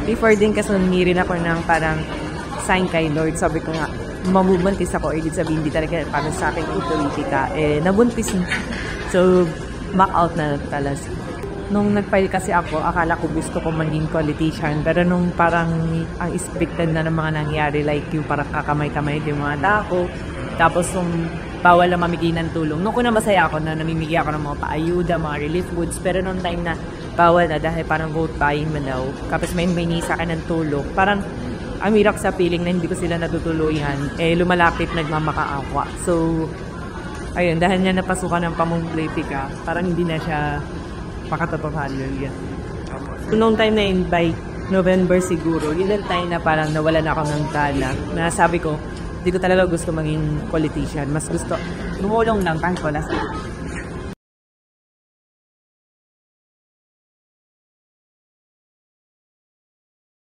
before din kasi humingi rin ako ng parang sign kay Lord. Sabi ko nga, mamubuntis ako, ibig sabihin hindi talaga para sa akin yung politika. Nabuntis. So, back out na talas. Nung nag-file kasi ako, akala ko gusto ko maging politician. Pero nung parang ang expected na ng mga nangyari, like yung parang kakamay-kamay yung mga dako, tapos yung bawal na mamigay ng tulong. Nung kuna masaya ako na namimigay ako ng mga paayuda, mga relief goods, pero nung time na bawal na dahil parang vote buying man daw, tapos may sa akin ng tulong, parang ang hirap sa feeling na hindi ko sila natutuluyan, lumalapit nagmamakaawa. So, ayun, dahil niya napasukan ng pamumulitika, parang hindi na siya pakatotohanan yan. So, noong time na yun, by November siguro, yun ang time na parang nawala na ako ng gana. Na sabi ko, hindi ko talaga gusto maging politician. Mas gusto, lumulong lang kahit wala sa